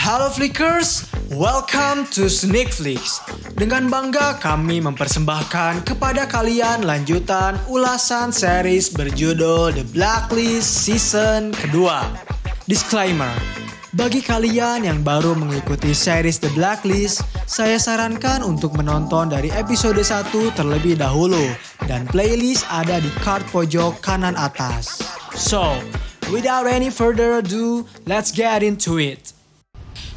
Halo Flickers, welcome to Sneak Flicks. Dengan bangga kami mempersembahkan kepada kalian lanjutan ulasan series berjudul The Blacklist season kedua. Disclaimer, bagi kalian yang baru mengikuti series The Blacklist, saya sarankan untuk menonton dari episode 1 terlebih dahulu dan playlist ada di card pojok kanan atas. So, without any further ado, let's get into it.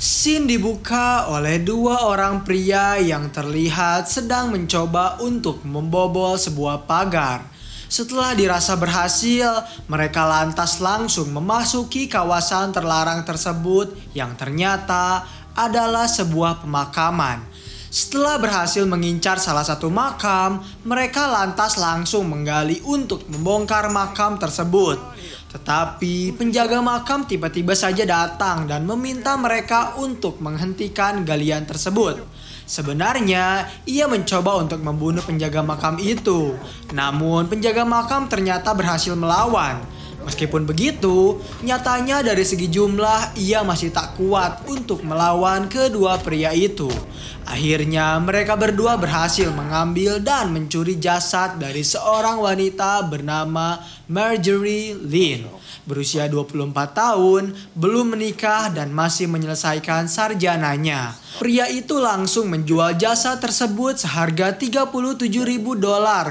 Scene dibuka oleh dua orang pria yang terlihat sedang mencoba untuk membobol sebuah pagar. Setelah dirasa berhasil, mereka lantas langsung memasuki kawasan terlarang tersebut yang ternyata adalah sebuah pemakaman. Setelah berhasil mengincar salah satu makam, mereka lantas langsung menggali untuk membongkar makam tersebut. Tetapi penjaga makam tiba-tiba saja datang dan meminta mereka untuk menghentikan galian tersebut. Sebenarnya ia mencoba untuk membunuh penjaga makam itu, namun penjaga makam ternyata berhasil melawan. Meskipun begitu, nyatanya dari segi jumlah ia masih tak kuat untuk melawan kedua pria itu. Akhirnya mereka berdua berhasil mengambil dan mencuri jasad dari seorang wanita bernama Marjorie Lynn. Berusia 24 tahun, belum menikah dan masih menyelesaikan sarjananya. Pria itu langsung menjual jasa tersebut seharga $37.000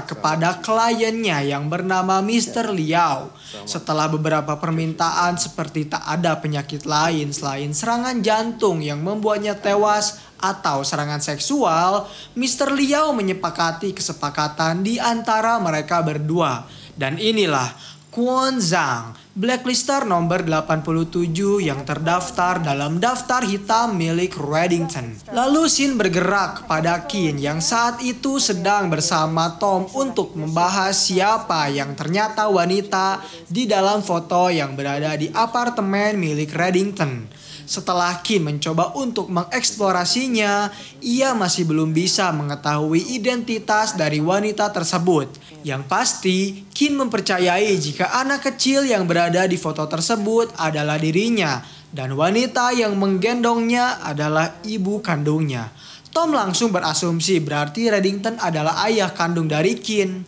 kepada kliennya yang bernama Mr. Liao. Setelah beberapa permintaan seperti tak ada penyakit lain selain serangan jantung yang membuatnya tewas atau serangan seksual, Mr. Liao menyepakati kesepakatan di antara mereka berdua. Dan inilah Kwon Zhang, blacklister nomor 87 yang terdaftar dalam daftar hitam milik Reddington. Lalu Shin bergerak kepada Kin yang saat itu sedang bersama Tom untuk membahas siapa yang ternyata wanita di dalam foto yang berada di apartemen milik Reddington. Setelah Kin mencoba untuk mengeksplorasinya, ia masih belum bisa mengetahui identitas dari wanita tersebut. Yang pasti, Kin mempercayai jika anak kecil yang berada di foto tersebut adalah dirinya dan wanita yang menggendongnya adalah ibu kandungnya. Tom langsung berasumsi berarti Reddington adalah ayah kandung dari Kin.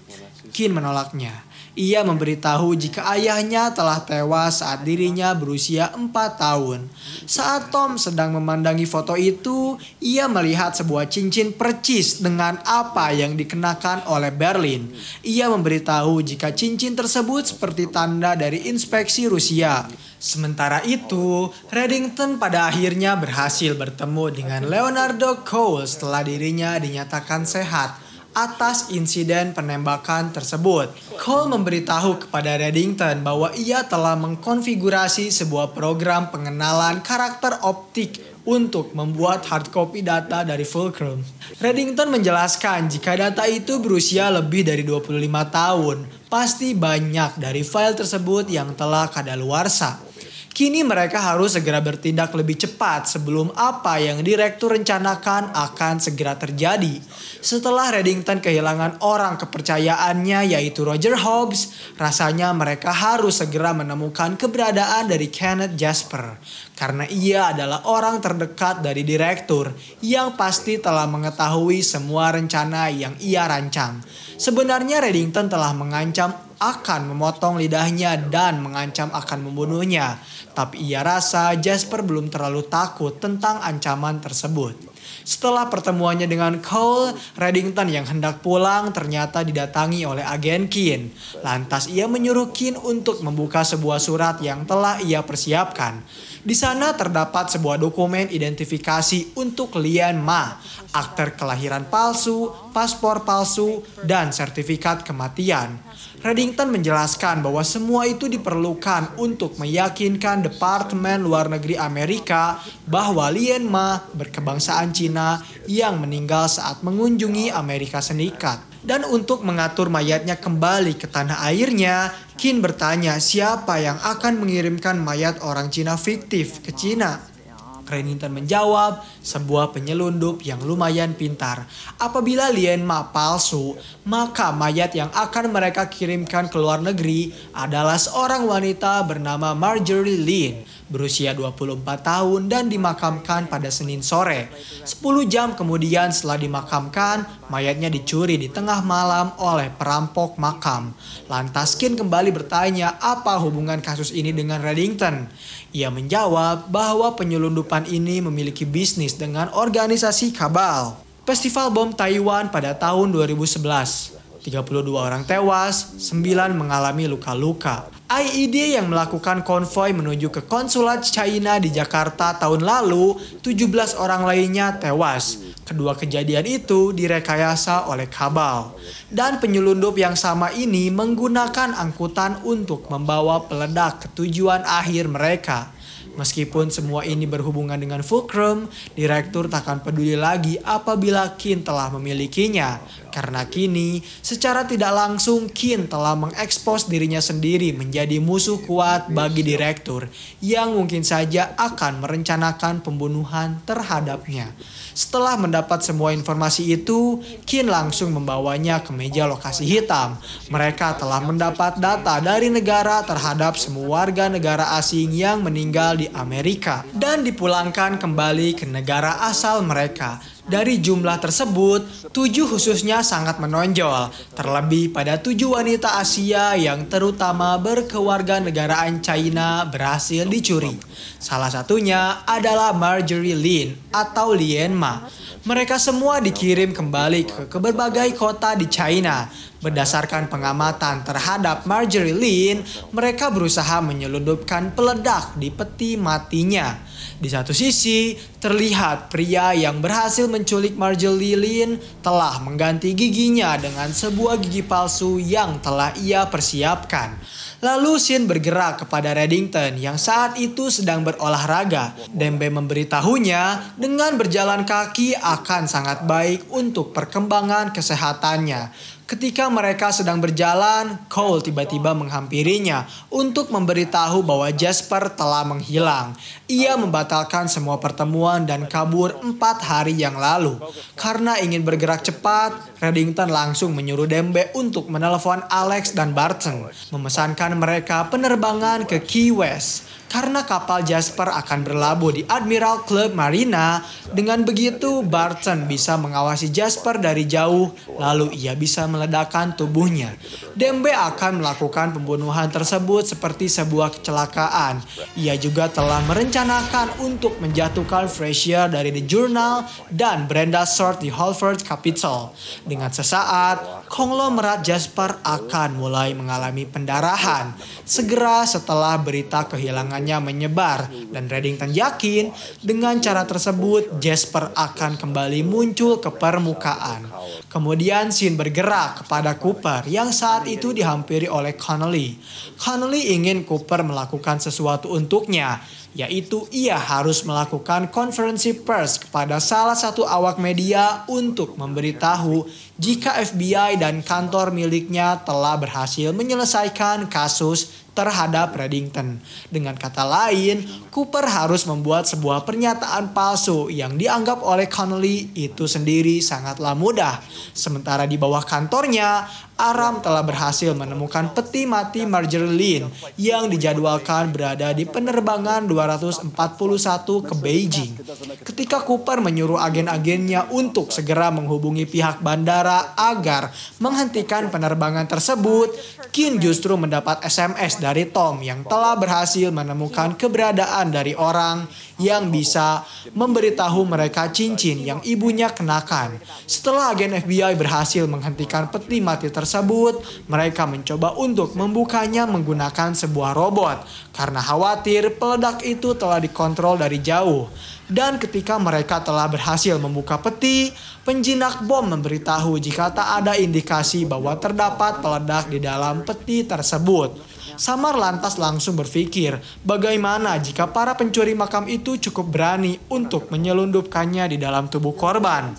Kin menolaknya. Ia memberitahu jika ayahnya telah tewas saat dirinya berusia 4 tahun. Saat Tom sedang memandangi foto itu, ia melihat sebuah cincin percis dengan apa yang dikenakan oleh Berlin. Ia memberitahu jika cincin tersebut seperti tanda dari inspeksi Rusia. Sementara itu, Reddington pada akhirnya berhasil bertemu dengan Leonardo Cole setelah dirinya dinyatakan sehat atas insiden penembakan tersebut. Cole memberitahu kepada Reddington bahwa ia telah mengkonfigurasi sebuah program pengenalan karakter optik untuk membuat hardcopy data dari Fulcrum. Reddington menjelaskan jika data itu berusia lebih dari 25 tahun, pasti banyak dari file tersebut yang telah kadaluarsa. Kini mereka harus segera bertindak lebih cepat sebelum apa yang direktur rencanakan akan segera terjadi. Setelah Reddington kehilangan orang kepercayaannya yaitu Roger Hobbs, rasanya mereka harus segera menemukan keberadaan dari Kenneth Jasper. Karena ia adalah orang terdekat dari direktur yang pasti telah mengetahui semua rencana yang ia rancang. Sebenarnya Reddington telah mengancam akan memotong lidahnya dan mengancam akan membunuhnya. Tapi ia rasa Jasper belum terlalu takut tentang ancaman tersebut. Setelah pertemuannya dengan Cole, Reddington yang hendak pulang ternyata didatangi oleh agen Kin. Lantas ia menyuruh Kin untuk membuka sebuah surat yang telah ia persiapkan. Di sana terdapat sebuah dokumen identifikasi untuk Lian Ma, akte kelahiran palsu, paspor palsu, dan sertifikat kematian. Reddington menjelaskan bahwa semua itu diperlukan untuk meyakinkan Departemen Luar Negeri Amerika bahwa Lian Ma berkebangsaan Cina yang meninggal saat mengunjungi Amerika Serikat. Dan untuk mengatur mayatnya kembali ke tanah airnya, Kin bertanya siapa yang akan mengirimkan mayat orang Cina fiktif ke Cina. Reddington menjawab, sebuah penyelundup yang lumayan pintar. Apabila Lian Ma palsu, maka mayat yang akan mereka kirimkan ke luar negeri adalah seorang wanita bernama Marjorie Lynn. berusia 24 tahun dan dimakamkan pada Senin sore. 10 jam kemudian setelah dimakamkan, mayatnya dicuri di tengah malam oleh perampok makam. Lantas Keane kembali bertanya apa hubungan kasus ini dengan Reddington. Ia menjawab bahwa penyelundupan ini memiliki bisnis dengan organisasi kabal. Festival bom Taiwan pada tahun 2011. 32 orang tewas, 9 mengalami luka-luka. IED yang melakukan konvoi menuju ke konsulat China di Jakarta tahun lalu, 17 orang lainnya tewas. Kedua kejadian itu direkayasa oleh kabal. Dan penyelundup yang sama ini menggunakan angkutan untuk membawa peledak ke tujuan akhir mereka. Meskipun semua ini berhubungan dengan Fulcrum, direktur takkan peduli lagi apabila Keane telah memilikinya. Karena kini, secara tidak langsung Keane telah mengekspos dirinya sendiri menjadi musuh kuat bagi direktur yang mungkin saja akan merencanakan pembunuhan terhadapnya. Setelah mendapat semua informasi itu, Keane langsung membawanya ke meja lokasi hitam. Mereka telah mendapat data dari negara terhadap semua warga negara asing yang meninggal di Amerika dan dipulangkan kembali ke negara asal mereka. Dari jumlah tersebut, 7 khususnya sangat menonjol, terlebih pada 7 wanita Asia yang terutama berkewarganegaraan China berhasil dicuri. Salah satunya adalah Marjorie Lin atau Lien Ma. Mereka semua dikirim kembali ke berbagai kota di China. Berdasarkan pengamatan terhadap Marjorie Lin, mereka berusaha menyelundupkan peledak di peti matinya. Di satu sisi, terlihat pria yang berhasil menculik Marjorie Lin telah mengganti giginya dengan sebuah gigi palsu yang telah ia persiapkan. Lalu Shin bergerak kepada Reddington yang saat itu sedang berolahraga. Dembe memberitahunya dengan berjalan kaki akan sangat baik untuk perkembangan kesehatannya. Ketika mereka sedang berjalan, Cole tiba-tiba menghampirinya untuk memberitahu bahwa Jasper telah menghilang. Ia membatalkan semua pertemuan dan kabur 4 hari yang lalu. Karena ingin bergerak cepat, Reddington langsung menyuruh Dembe untuk menelepon Alex dan Barton, memesankan mereka penerbangan ke Key West. Karena kapal Jasper akan berlabuh di Admiral Club Marina, dengan begitu Barton bisa mengawasi Jasper dari jauh, lalu ia bisa meledakkan tubuhnya. Dembe akan melakukan pembunuhan tersebut seperti sebuah kecelakaan. Ia juga telah merencanakan untuk menjatuhkan Frazier dari The Journal dan Brenda Short di Halford Capital. Dengan sesaat, konglomerat Jasper akan mulai mengalami pendarahan. Segera setelah berita kehilangan menyebar dan Reddington yakin dengan cara tersebut Jasper akan kembali muncul ke permukaan. Kemudian Shin bergerak kepada Cooper yang saat itu dihampiri oleh Connolly. Connolly ingin Cooper melakukan sesuatu untuknya, yaitu ia harus melakukan konferensi pers kepada salah satu awak media untuk memberitahu jika FBI dan kantor miliknya telah berhasil menyelesaikan kasus terhadap Reddington. Dengan kata lain, Cooper harus membuat sebuah pernyataan palsu yang dianggap oleh Connolly itu sendiri sangatlah mudah. Sementara di bawah kantornya, Aram telah berhasil menemukan peti mati Marjorie Lin yang dijadwalkan berada di penerbangan 241 ke Beijing. Ketika Cooper menyuruh agen-agennya untuk segera menghubungi pihak bandara agar menghentikan penerbangan tersebut, Keane justru mendapat SMS dari Tom yang telah berhasil menemukan keberadaan dari orang yang bisa memberitahu mereka cincin yang ibunya kenakan. Setelah agen FBI berhasil menghentikan peti mati tersebut, mereka mencoba untuk membukanya menggunakan sebuah robot karena khawatir peledak itu telah dikontrol dari jauh. Dan ketika mereka telah berhasil membuka peti, penjinak bom memberitahu jika tak ada indikasi bahwa terdapat peledak di dalam peti tersebut. Samar lantas langsung berpikir bagaimana jika para pencuri makam itu cukup berani untuk menyelundupkannya di dalam tubuh korban.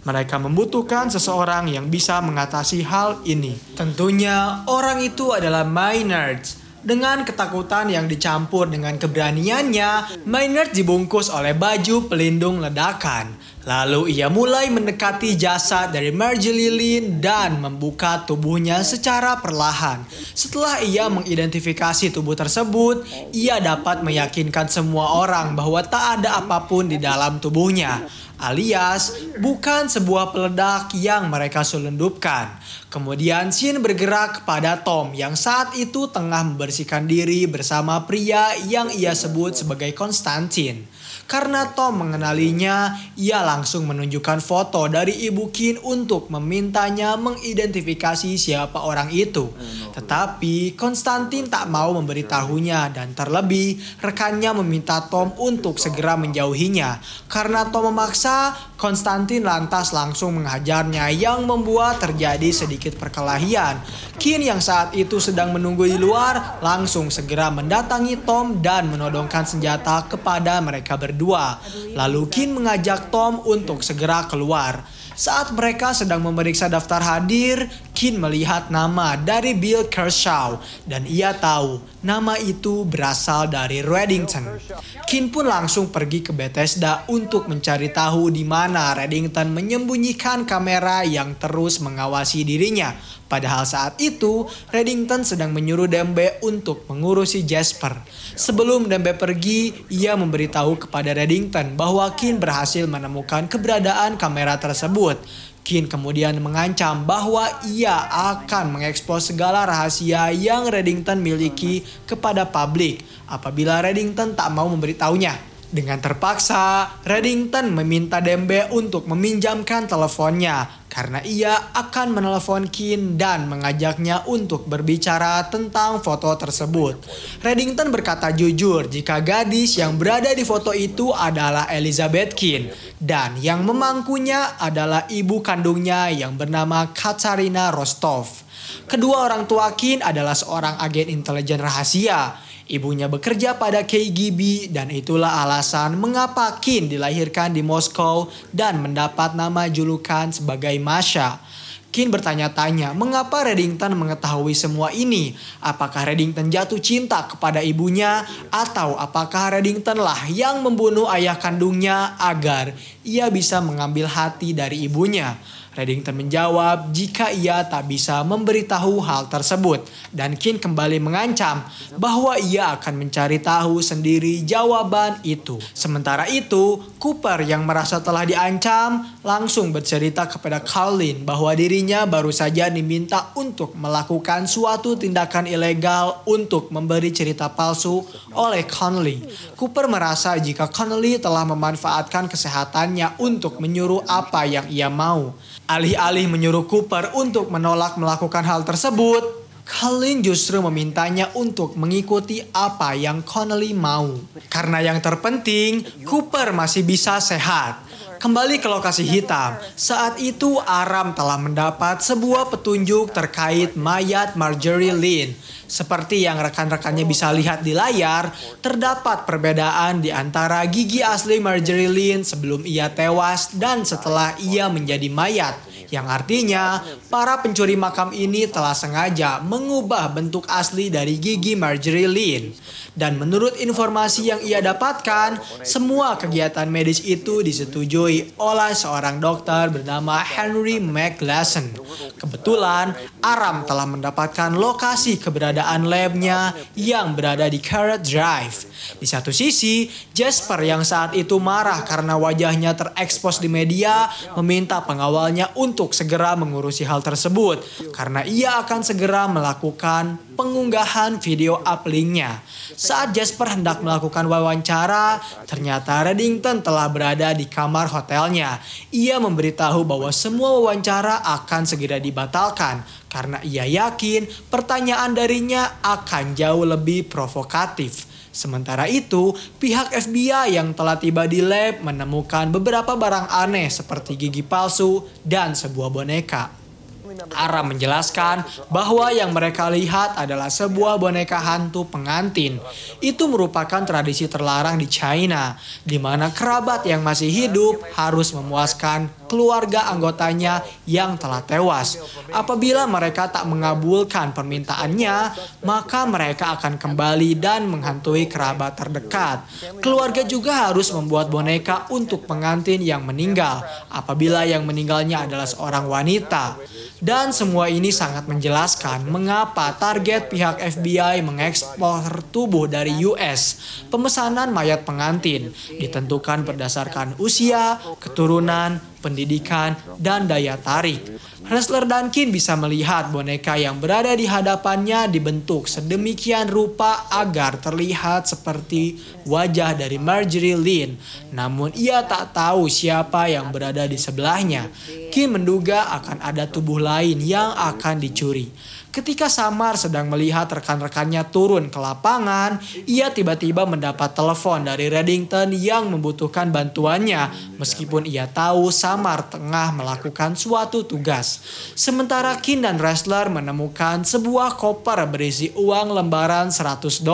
Mereka membutuhkan seseorang yang bisa mengatasi hal ini. Tentunya orang itu adalah Maynard. Dengan ketakutan yang dicampur dengan keberaniannya, Maynard dibungkus oleh baju pelindung ledakan. Lalu ia mulai mendekati jasad dari Marjorie Lynn dan membuka tubuhnya secara perlahan. Setelah ia mengidentifikasi tubuh tersebut, ia dapat meyakinkan semua orang bahwa tak ada apapun di dalam tubuhnya, alias bukan sebuah peledak yang mereka selundupkan. Kemudian Shin bergerak kepada Tom yang saat itu tengah membersihkan diri bersama pria yang ia sebut sebagai Konstantin. Karena Tom mengenalinya, ia langsung menunjukkan foto dari ibu Kin untuk memintanya mengidentifikasi siapa orang itu. Tetapi Konstantin tak mau memberitahunya dan terlebih rekannya meminta Tom untuk segera menjauhinya. Karena Tom memaksa, Konstantin lantas langsung menghajarnya yang membuat terjadi sedikit perkelahian. Kin yang saat itu sedang menunggu di luar langsung segera mendatangi Tom dan menodongkan senjata kepada mereka berdua. Lalu Kin mengajak Tom untuk segera keluar. Saat mereka sedang memeriksa daftar hadir, Kin melihat nama dari Bill Kershaw dan ia tahu nama itu berasal dari Reddington. Kin pun langsung pergi ke Bethesda untuk mencari tahu di mana Reddington menyembunyikan kamera yang terus mengawasi dirinya. Padahal saat itu, Reddington sedang menyuruh Dembe untuk mengurusi Jasper. Sebelum Dembe pergi, ia memberitahu kepada Reddington bahwa Kin berhasil menemukan keberadaan kamera tersebut. Kin kemudian mengancam bahwa ia akan mengekspos segala rahasia yang Reddington miliki kepada publik apabila Reddington tak mau memberitahunya. Dengan terpaksa, Reddington meminta Dembe untuk meminjamkan teleponnya karena ia akan menelepon Kin dan mengajaknya untuk berbicara tentang foto tersebut. Reddington berkata jujur jika gadis yang berada di foto itu adalah Elizabeth Kin dan yang memangkunya adalah ibu kandungnya yang bernama Katarina Rostov. Kedua orang tua Kin adalah seorang agen intelijen rahasia. Ibunya bekerja pada KGB dan itulah alasan mengapa Kin dilahirkan di Moskow dan mendapat nama julukan sebagai Masha. Kin bertanya-tanya mengapa Reddington mengetahui semua ini. Apakah Reddington jatuh cinta kepada ibunya atau apakah Reddington lah yang membunuh ayah kandungnya agar ia bisa mengambil hati dari ibunya. Reddington menjawab jika ia tak bisa memberitahu hal tersebut dan Kin kembali mengancam bahwa ia akan mencari tahu sendiri jawaban itu. Sementara itu, Cooper yang merasa telah diancam langsung bercerita kepada Colin bahwa dirinya baru saja diminta untuk melakukan suatu tindakan ilegal untuk memberi cerita palsu oleh Connolly. Cooper merasa jika Connolly telah memanfaatkan kesehatannya untuk menyuruh apa yang ia mau. Alih-alih menyuruh Cooper untuk menolak melakukan hal tersebut, Colin justru memintanya untuk mengikuti apa yang Connolly mau. Karena yang terpenting, Cooper masih bisa sehat. Kembali ke lokasi hitam, saat itu Aram telah mendapat sebuah petunjuk terkait mayat Marjorie Lynn. Seperti yang rekan-rekannya bisa lihat di layar, terdapat perbedaan di antara gigi asli Marjorie Lynn sebelum ia tewas dan setelah ia menjadi mayat. Yang artinya, para pencuri makam ini telah sengaja mengubah bentuk asli dari gigi Marjorie Lynn. Dan menurut informasi yang ia dapatkan, semua kegiatan medis itu disetujui oleh seorang dokter bernama Henry McGlasson. Kebetulan, Aram telah mendapatkan lokasi keberadaan labnya yang berada di Carrot Drive. Di satu sisi, Jasper yang saat itu marah karena wajahnya terekspos di media meminta pengawalnya untuk segera mengurusi hal tersebut karena ia akan segera melakukan pengunggahan video uplinknya. Saat Jasper hendak melakukan wawancara, ternyata Reddington telah berada di kamar hotelnya. Ia memberitahu bahwa semua wawancara akan segera dibatalkan karena ia yakin pertanyaan darinya akan jauh lebih provokatif. Sementara itu, pihak FBI yang telah tiba di lab menemukan beberapa barang aneh seperti gigi palsu dan sebuah boneka. Aram menjelaskan bahwa yang mereka lihat adalah sebuah boneka hantu pengantin. Itu merupakan tradisi terlarang di China, di mana kerabat yang masih hidup harus memuaskan keluarga anggotanya yang telah tewas. Apabila mereka tak mengabulkan permintaannya, maka mereka akan kembali dan menghantui kerabat terdekat. Keluarga juga harus membuat boneka untuk pengantin yang meninggal, apabila yang meninggalnya adalah seorang wanita. Dan semua ini sangat menjelaskan mengapa target pihak FBI mengekspor tubuh dari US. Pemesanan mayat pengantin ditentukan berdasarkan usia, keturunan, pendidikan, dan daya tarik. Wrestler Dunkin bisa melihat boneka yang berada di hadapannya dibentuk sedemikian rupa agar terlihat seperti wajah dari Marjorie Lynn. Namun ia tak tahu siapa yang berada di sebelahnya. Kim menduga akan ada tubuh lain yang akan dicuri. Ketika Samar sedang melihat rekan-rekannya turun ke lapangan, ia tiba-tiba mendapat telepon dari Reddington yang membutuhkan bantuannya, meskipun ia tahu Samar tengah melakukan suatu tugas. Sementara Kim dan Wrestler menemukan sebuah koper berisi uang lembaran $100.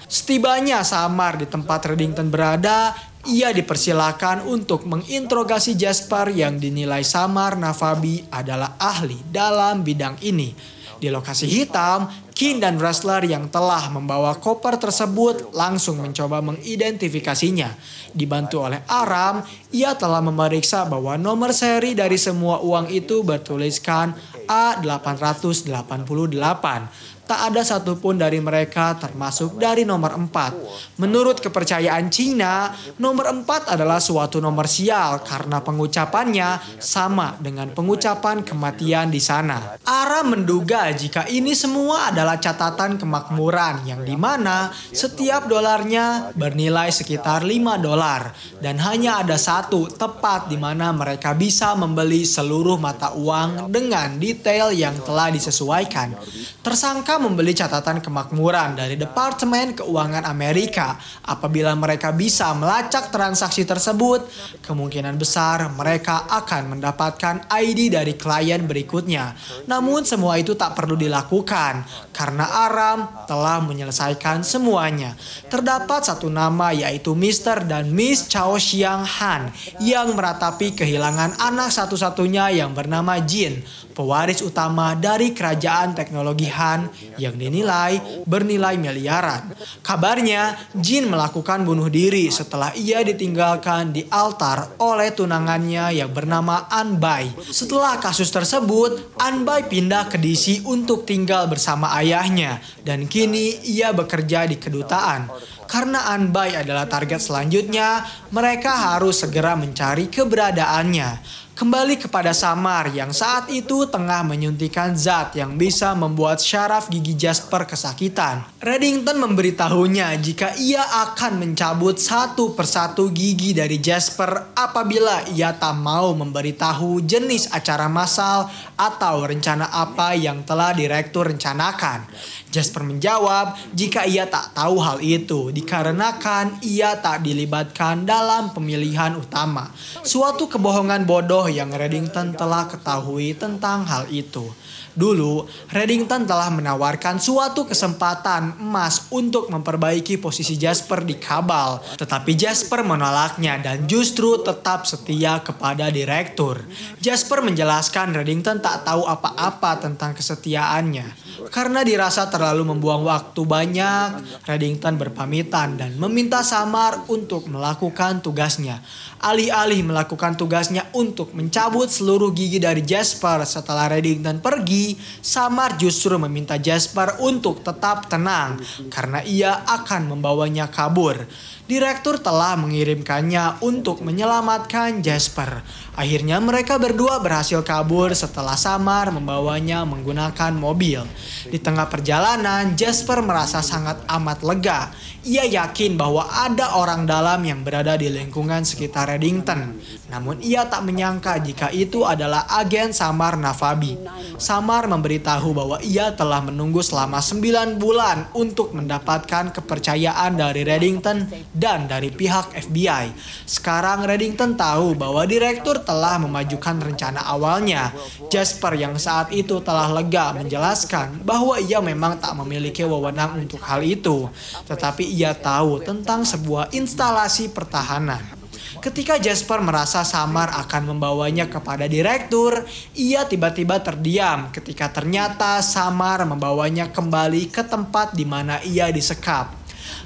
Setibanya Samar di tempat Reddington berada, ia dipersilakan untuk menginterogasi Jasper yang dinilai Samar Navabi adalah ahli dalam bidang ini. Di lokasi hitam, Kim dan Wrestler yang telah membawa koper tersebut langsung mencoba mengidentifikasinya. Dibantu oleh Aram, ia telah memeriksa bahwa nomor seri dari semua uang itu bertuliskan A888. Tak ada satupun dari mereka termasuk dari nomor 4. Menurut kepercayaan Cina, nomor 4 adalah suatu nomor sial karena pengucapannya sama dengan pengucapan kematian di sana. Aram menduga jika ini semua adalah catatan kemakmuran yang dimana setiap dolarnya bernilai sekitar $5 dan hanya ada satu tepat di mana mereka bisa membeli seluruh mata uang dengan detail yang telah disesuaikan. Tersangka membeli catatan kemakmuran dari Departemen Keuangan Amerika. Apabila mereka bisa melacak transaksi tersebut, kemungkinan besar mereka akan mendapatkan ID dari klien berikutnya. Namun semua itu tak perlu dilakukan karena Aram telah menyelesaikan semuanya. Terdapat satu nama yaitu Mr. dan Miss Chao Xiang Han yang meratapi kehilangan anak satu-satunya yang bernama Jin, pewaris utama dari kerajaan teknologi Han yang dinilai bernilai miliaran. Kabarnya, Jin melakukan bunuh diri setelah ia ditinggalkan di altar oleh tunangannya yang bernama Anbai. Setelah kasus tersebut, Anbai pindah ke DC untuk tinggal bersama ayahnya dan kini ia bekerja di kedutaan. Karena Anbai adalah target selanjutnya, mereka harus segera mencari keberadaannya. Kembali kepada Samar yang saat itu tengah menyuntikkan zat yang bisa membuat syaraf gigi Jasper kesakitan. Reddington memberitahunya jika ia akan mencabut satu persatu gigi dari Jasper apabila ia tak mau memberitahu jenis acara massal atau rencana apa yang telah direktur rencanakan. Jasper menjawab jika ia tak tahu hal itu dikarenakan ia tak dilibatkan dalam pemilihan utama. Suatu kebohongan bodoh yang Reddington telah ketahui tentang hal itu. Dulu, Reddington telah menawarkan suatu kesempatan emas untuk memperbaiki posisi Jasper di Kabal. Tetapi Jasper menolaknya dan justru tetap setia kepada direktur. Jasper menjelaskan Reddington tak tahu apa-apa tentang kesetiaannya. Karena dirasa terlalu membuang waktu banyak, Reddington berpamitan dan meminta Samar untuk melakukan tugasnya. Alih-alih melakukan tugasnya untuk mencabut seluruh gigi dari Jasper setelah Reddington pergi, Samar justru meminta Jasper untuk tetap tenang karena ia akan membawanya kabur. Direktur telah mengirimkannya untuk menyelamatkan Jasper. Akhirnya mereka berdua berhasil kabur setelah Samar membawanya menggunakan mobil. Di tengah perjalanan, Jasper merasa sangat amat lega. Ia yakin bahwa ada orang dalam yang berada di lingkungan sekitar Reddington. Namun ia tak menyangka jika itu adalah agen Samar Navabi. Samar memberitahu bahwa ia telah menunggu selama 9 bulan untuk mendapatkan kepercayaan dari Reddington dan dari pihak FBI. Sekarang Reddington tahu bahwa direktur telah memajukan rencana awalnya. Jasper yang saat itu telah lega menjelaskan bahwa ia memang tak memiliki wewenang untuk hal itu, tetapi ia tahu tentang sebuah instalasi pertahanan. Ketika Jasper merasa Samar akan membawanya kepada direktur, ia tiba-tiba terdiam ketika ternyata Samar membawanya kembali ke tempat di mana ia disekap.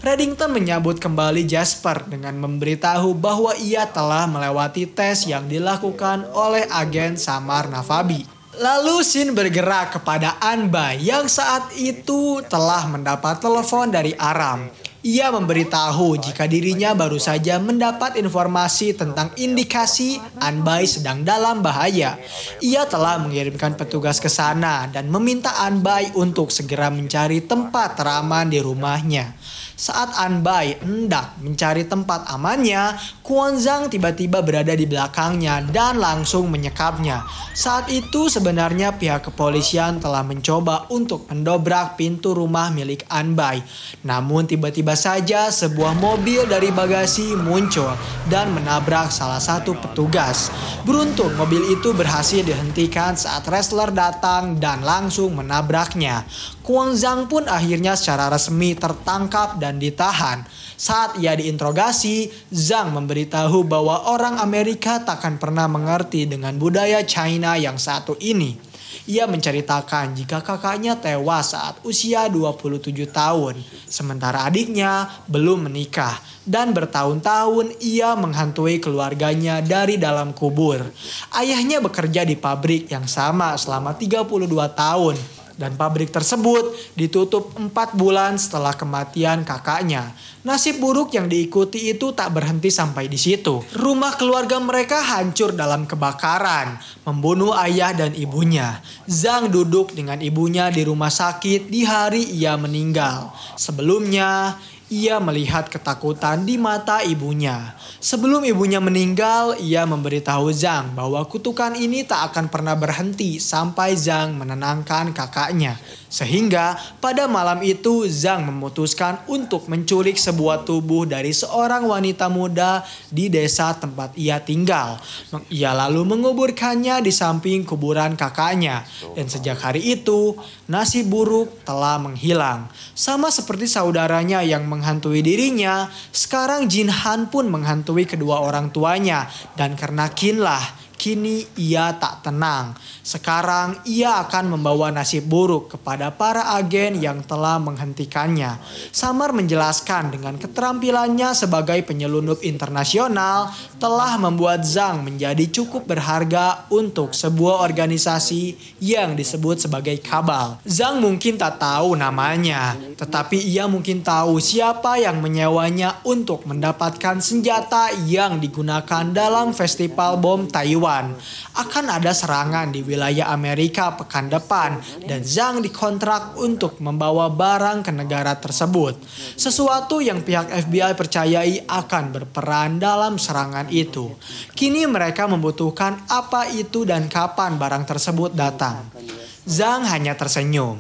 Reddington menyambut kembali Jasper dengan memberitahu bahwa ia telah melewati tes yang dilakukan oleh agen Samar Navabi. Lalu scene bergerak kepada Anbai yang saat itu telah mendapat telepon dari Aram. Ia memberitahu jika dirinya baru saja mendapat informasi tentang indikasi Anbai sedang dalam bahaya. Ia telah mengirimkan petugas ke sana dan meminta Anbai untuk segera mencari tempat teraman di rumahnya. Saat Anbai hendak mencari tempat amannya, Kuanzang tiba-tiba berada di belakangnya dan langsung menyekapnya. Saat itu sebenarnya pihak kepolisian telah mencoba untuk mendobrak pintu rumah milik Anbai. Namun tiba-tiba saja sebuah mobil dari bagasi muncul dan menabrak salah satu petugas. Beruntung mobil itu berhasil dihentikan saat wrestler datang dan langsung menabraknya. Kuanzang pun akhirnya secara resmi tertangkap dan ditahan. Saat ia diinterogasi, Zhang memberitahu bahwa orang Amerika takkan pernah mengerti dengan budaya China yang satu ini. Ia menceritakan jika kakaknya tewas saat usia 27 tahun, sementara adiknya belum menikah. Dan bertahun-tahun ia menghantui keluarganya dari dalam kubur. Ayahnya bekerja di pabrik yang sama selama 32 tahun. Dan pabrik tersebut ditutup 4 bulan setelah kematian kakaknya. Nasib buruk yang diikuti itu tak berhenti sampai di situ. Rumah keluarga mereka hancur dalam kebakaran, membunuh ayah dan ibunya. Zhang duduk dengan ibunya di rumah sakit di hari ia meninggal. Sebelumnya, ia melihat ketakutan di mata ibunya. Sebelum ibunya meninggal, ia memberitahu Zhang bahwa kutukan ini tak akan pernah berhenti sampai Zhang menenangkan kakaknya. Sehingga pada malam itu Zhang memutuskan untuk menculik sebuah tubuh dari seorang wanita muda di desa tempat ia tinggal. Ia lalu menguburkannya di samping kuburan kakaknya. Dan sejak hari itu, nasib buruk telah menghilang. Sama seperti saudaranya yang menghantui dirinya, sekarang Jin Han pun menghantui kedua orang tuanya. Dan karena kini ia tak tenang. Sekarang ia akan membawa nasib buruk kepada para agen yang telah menghentikannya. Samar menjelaskan dengan keterampilannya sebagai penyelundup internasional telah membuat Zhang menjadi cukup berharga untuk sebuah organisasi yang disebut sebagai Kabal. Zhang mungkin tak tahu namanya, tetapi ia mungkin tahu siapa yang menyewanya untuk mendapatkan senjata yang digunakan dalam festival bom Taiwan. Akan ada serangan di wilayah Amerika pekan depan dan Zhang dikontrak untuk membawa barang ke negara tersebut. Sesuatu yang pihak FBI percayai akan berperan dalam serangan itu. Kini mereka membutuhkan apa itu dan kapan barang tersebut datang. Zhang hanya tersenyum.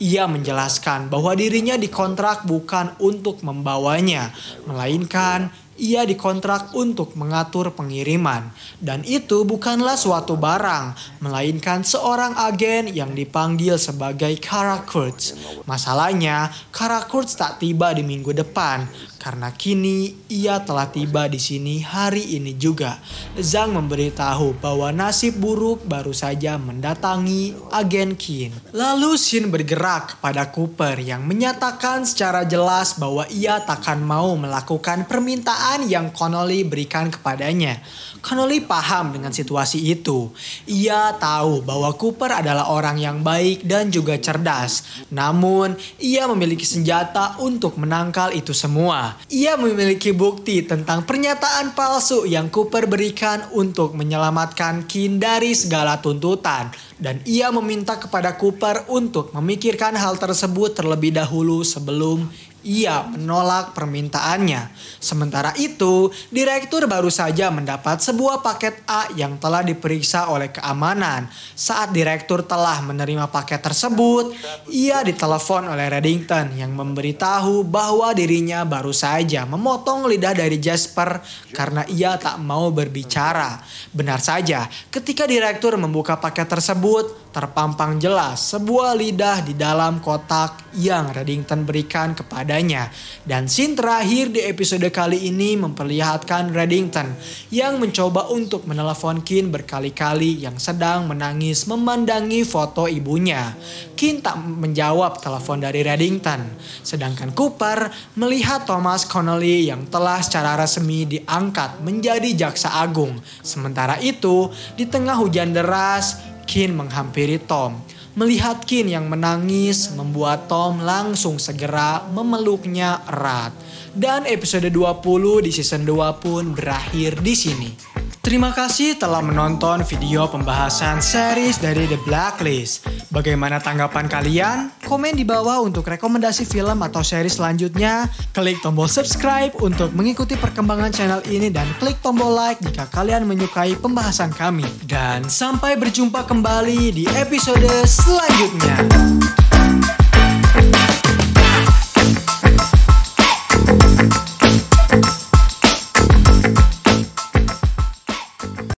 Ia menjelaskan bahwa dirinya dikontrak bukan untuk membawanya, melainkan ia dikontrak untuk mengatur pengiriman. Dan itu bukanlah suatu barang, melainkan seorang agen yang dipanggil sebagai Kara Kurtz. Masalahnya, Kara Kurtz tak tiba di minggu depan, karena kini ia telah tiba di sini hari ini juga. Zhang memberitahu bahwa nasib buruk baru saja mendatangi agen Qin. Lalu scene bergerak kepada Cooper yang menyatakan secara jelas bahwa ia takkan mau melakukan permintaan yang Connolly berikan kepadanya. Connolly paham dengan situasi itu. Ia tahu bahwa Cooper adalah orang yang baik dan juga cerdas. Namun, ia memiliki senjata untuk menangkal itu semua. Ia memiliki bukti tentang pernyataan palsu yang Cooper berikan untuk menyelamatkan Qin dari segala tuntutan. Dan ia meminta kepada Cooper untuk memikirkan hal tersebut terlebih dahulu sebelum ia menolak permintaannya. Sementara itu, direktur baru saja mendapat sebuah paket A yang telah diperiksa oleh keamanan. Saat direktur telah menerima paket tersebut, ia ditelepon oleh Reddington yang memberitahu bahwa dirinya baru saja memotong lidah dari Jasper karena ia tak mau berbicara. Benar saja, ketika direktur membuka paket tersebut, terpampang jelas sebuah lidah di dalam kotak yang Reddington berikan kepadanya. Dan scene terakhir di episode kali ini memperlihatkan Reddington yang mencoba untuk menelepon Kin berkali-kali yang sedang menangis memandangi foto ibunya. Kin tak menjawab telepon dari Reddington. Sedangkan Cooper melihat Thomas Connolly yang telah secara resmi diangkat menjadi jaksa agung. Sementara itu, di tengah hujan deras, Kin menghampiri Tom. Melihat Kin yang menangis membuat Tom langsung segera memeluknya erat. Dan episode 20 di season 2 pun berakhir di sini. Terima kasih telah menonton video pembahasan series dari The Blacklist. Bagaimana tanggapan kalian? Komen di bawah untuk rekomendasi film atau series selanjutnya. Klik tombol subscribe untuk mengikuti perkembangan channel ini dan klik tombol like jika kalian menyukai pembahasan kami. Dan sampai berjumpa kembali di episode selanjutnya.